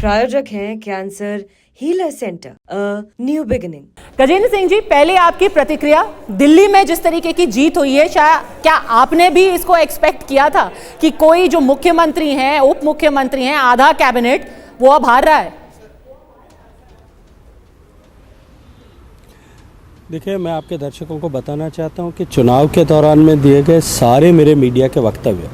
प्रायोजक हैं cancer healer center, new beginning. Gajendra Singh ji, पहले आपकी प्रतिक्रिया, दिल्ली में जिस तरीके की जीत हुई है, क्या आपने भी इसको एक्सपेक्ट किया था कि कोई जो मुख्यमंत्री हैं, उप मुख्यमंत्री हैं, आधा कैबिनेट वो अब हार रहा है? देखिए, मैं आपके दर्शकों को बताना चाहता हूं कि चुनाव के दौरान में दिए गए सारे मेरे मीडिया के वक्तव्य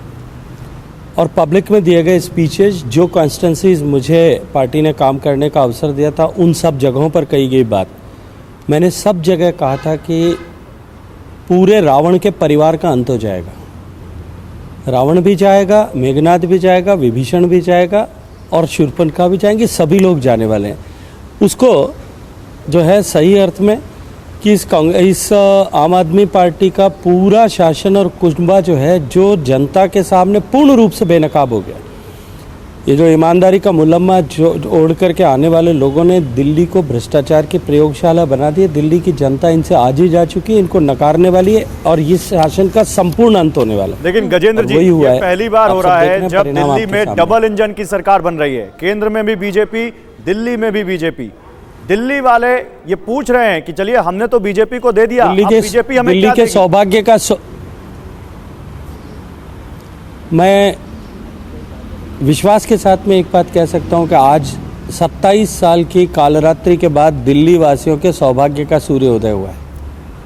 और पब्लिक में दिए गए स्पीचेज, जो कॉन्स्टिट्यूंसीज मुझे पार्टी ने काम करने का अवसर दिया था, उन सब जगहों पर कही गई बात, मैंने सब जगह कहा था कि पूरे रावण के परिवार का अंत हो जाएगा। रावण भी जाएगा, मेघनाद भी जाएगा, विभीषण भी जाएगा और शूर्पणखा भी जाएंगे, सभी लोग जाने वाले हैं। उसको जो है सही अर्थ में कि इस आम आदमी पार्टी का पूरा शासन और कुनबा जो है, जो जनता के सामने पूर्ण रूप से बेनकाब हो गया। ये जो ईमानदारी का मुलम्मा जो ओढ़ करके आने वाले लोगों ने दिल्ली को भ्रष्टाचार की प्रयोगशाला बना दी है। दिल्ली की जनता इनसे आज ही जा चुकी है, इनको नकारने वाली है और इस शासन का संपूर्ण अंत होने वाला है। लेकिन गजेंद्र जी, ये पहली बार हो रहा है जब दिल्ली में डबल इंजन की सरकार बन रही है। केंद्र में भी बीजेपी, दिल्ली में भी बीजेपी। दिल्ली वाले ये पूछ रहे हैं कि चलिए हमने तो बीजेपी को दे दिया, बीजेपी हमें दिल्ली के सौभाग्य का मैं विश्वास के साथ में एक बात कह सकता हूं कि आज 27 साल की कालरात्रि के बाद दिल्ली वासियों के सौभाग्य का सूर्योदय हुआ है।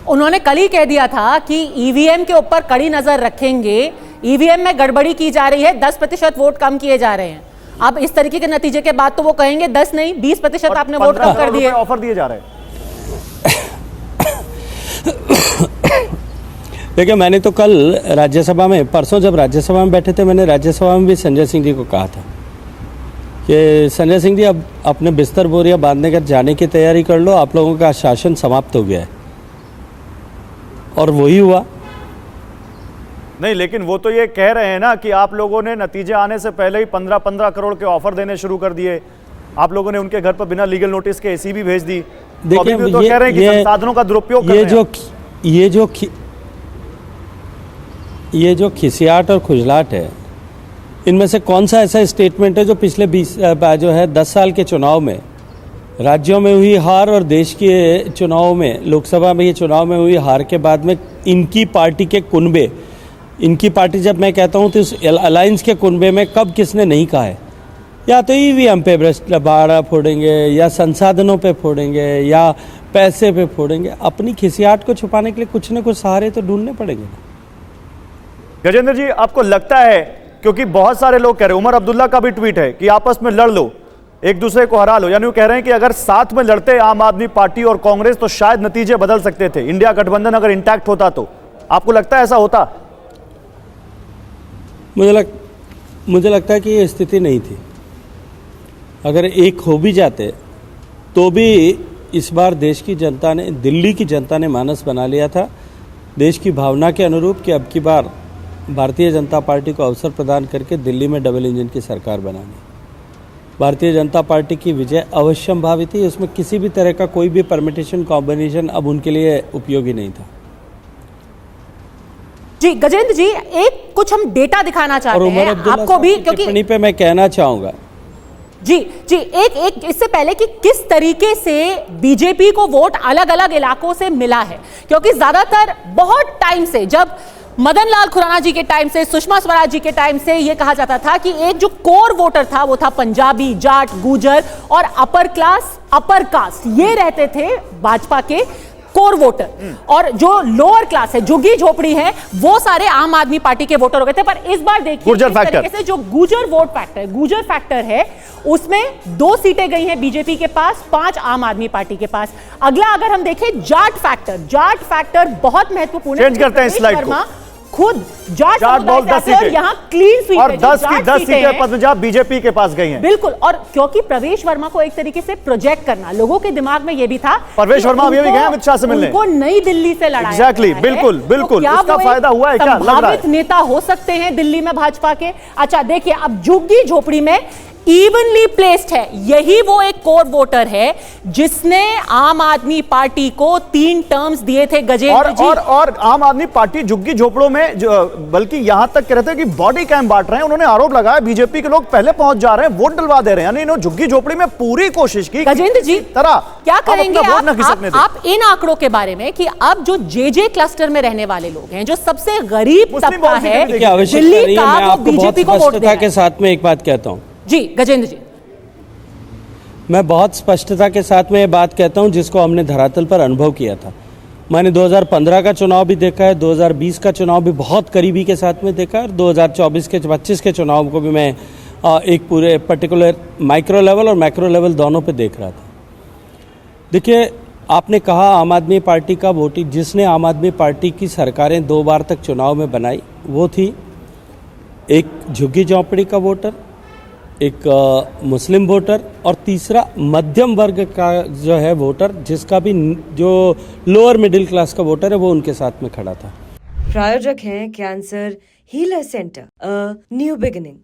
उन्होंने कल ही कह दिया था कि ईवीएम के ऊपर कड़ी नजर रखेंगे, ईवीएम में गड़बड़ी की जा रही है, 10% वोट कम किए जा रहे हैं। अब इस तरीके के नतीजे के बाद तो वो कहेंगे 10 नहीं 20% आपने वोट कम कर दिए, ऑफर दिए जा रहे हैं। देखिए, मैंने तो कल राज्यसभा में, परसों जब राज्यसभा में बैठे थे, मैंने राज्यसभा में भी संजय सिंह जी को कहा था कि संजय सिंह जी, अब अपने बिस्तर बोरियां बांधने कर जाने की तैयारी कर लो, आप लोगों का शासन समाप्त हो गया है। और वही हुआ। नहीं, लेकिन वो तो ये कह रहे हैं ना कि आप लोगों ने नतीजे आने से पहले ही 15-15 करोड़ के ऑफर देने शुरू कर दिए। आप लोगों ने उनके घर पर बिना लीगल नोटिस के एसी भी भेज दी। देखिए, तो कह रहे हैं कि संसाधनों का दुरुपयोग कर रहे हैं। ये जो खिसियाट और खुजलाट है, इनमें से कौन सा ऐसा स्टेटमेंट है जो पिछले 10 साल के चुनाव में, राज्यों में हुई हार और देश के चुनाव में, लोकसभा में ये चुनाव में हुई हार के बाद में इनकी पार्टी के कुनबे, इनकी पार्टी जब मैं कहता हूं तो इस अलायंस के कुनबे में कब किसने नहीं कहा है, या तो ईवीएम पे बाड़ा फोड़ेंगे, या संसाधनों पे फोड़ेंगे, या पैसे पे फोड़ेंगे। अपनी खिसियाट को छुपाने के लिए कुछ न कुछ सहारे तो ढूंढने पड़ेंगे। गजेंद्र जी, आपको लगता है, क्योंकि बहुत सारे लोग कह रहे हैं, उमर अब्दुल्ला का भी ट्वीट है कि आपस में लड़ लो, एक दूसरे को हरा लो, यानी वो कह रहे हैं कि अगर साथ में लड़ते आम आदमी पार्टी और कांग्रेस तो शायद नतीजे बदल सकते थे, इंडिया गठबंधन अगर इंटैक्ट होता तो। आपको लगता है ऐसा होता? मुझे लगता है कि ये स्थिति नहीं थी। अगर एक हो भी जाते तो भी इस बार देश की जनता ने, दिल्ली की जनता ने मानस बना लिया था देश की भावना के अनुरूप कि अब की बार भारतीय जनता पार्टी को अवसर प्रदान करके दिल्ली में डबल इंजन की सरकार बनानी। भारतीय जनता पार्टी की विजय अवश्य संभावित थी, उसमें किसी भी तरह का कोई भी परमिटेशन कॉम्बिनेशन अब उनके लिए उपयोगी नहीं था। जी गजेंद्र जी, एक कुछ हम डेटा दिखाना चाहते हैं आपको भी, क्योंकि टिप्पणी पे मैं कहना चाहूंगा जी एक इससे पहले कि किस तरीके से बीजेपी को वोट अलग अलग इलाकों से मिला है, क्योंकि ज्यादातर बहुत टाइम से, जब मदन लाल खुराना जी के टाइम से, सुषमा स्वराज जी के टाइम से ये कहा जाता था कि एक जो कोर वोटर था वो था पंजाबी, जाट, गुजर और अपर क्लास, अपर कास्ट, ये रहते थे भाजपा के कोर वोटर। और जो लोअर क्लास है, झुग्गी झोपड़ी है, वो सारे आम आदमी पार्टी के वोटर हो गए थे। पर इस बार देखिए किस तरीके से जो गुजर वोट फैक्टर, गुजर फैक्टर है, उसमें 2 सीटें गई हैं बीजेपी के पास, 5 आम आदमी पार्टी के पास। अगला अगर हम देखें जाट फैक्टर बहुत महत्वपूर्ण है। चेंज करते हैं स्लाइड को। खुद जाट बहुत 10 सीटें, यहाँ क्लीन स्वीप और 10 सीटें पंजाब बीजेपी के पास गई हैं। बिल्कुल, और क्योंकि प्रवेश वर्मा को एक तरीके से प्रोजेक्ट करना, लोगों के दिमाग में ये भी था, प्रवेश वर्मा अभी गए अमित शाह से मिलने, उनको नई दिल्ली से लड़ाया। एग्जैक्टली, बिल्कुल बिल्कुल, इसका फायदा हुआ है क्या? लग रहा है नेता हो सकते हैं दिल्ली में भाजपा के। अच्छा देखिए, अब झुग्गी झोपड़ी में इवनली प्लेस्ड है। यही वो एक कोर वोटर है जिसने आम आदमी पार्टी को 3 टर्म्स दिए थे गजेंद्र जी। और आम आदमी पार्टी झुग्गी झोपड़ों में बल्कि यहां तक कह रहे थे कि बॉडी कैम बांट रहे हैं। उन्होंने आरोप लगाया बीजेपी के लोग पहले पहुंच जा रहे हैं, वोट डलवा दे रहे हैं। यानी इन्होंने झुग्गी झोपड़ी में पूरी कोशिश की। गजेंद्र जी तरह क्या करेंगे आप इन आंकड़ों के बारे में कि अब जो जे क्लस्टर में रहने वाले लोग हैं, जो सबसे गरीब तबका है दिल्ली का, वो बीजेपी को वोट दे रहा है। के साथ में एक बात कहता हूं जी गजेंद्र जी, मैं बहुत स्पष्टता के साथ में ये बात कहता हूं जिसको हमने धरातल पर अनुभव किया था। मैंने 2015 का चुनाव भी देखा है, 2020 का चुनाव भी बहुत करीबी के साथ में देखा है, और 2024 के 25 के चुनाव को भी मैं एक पूरे पर्टिकुलर माइक्रो लेवल और मैक्रो लेवल दोनों पे देख रहा था। देखिए, आपने कहा आम आदमी पार्टी का वोटिंग, जिसने आम आदमी पार्टी की सरकारें 2 बार तक चुनाव में बनाई, वो थी एक झुग्गी झोंपड़ी का वोटर, एक मुस्लिम वोटर, और तीसरा मध्यम वर्ग का जो है वोटर, जिसका भी जो लोअर मिडिल क्लास का वोटर है वो उनके साथ में खड़ा था। प्रायोजक हैं cancer healer centre, a new beginning.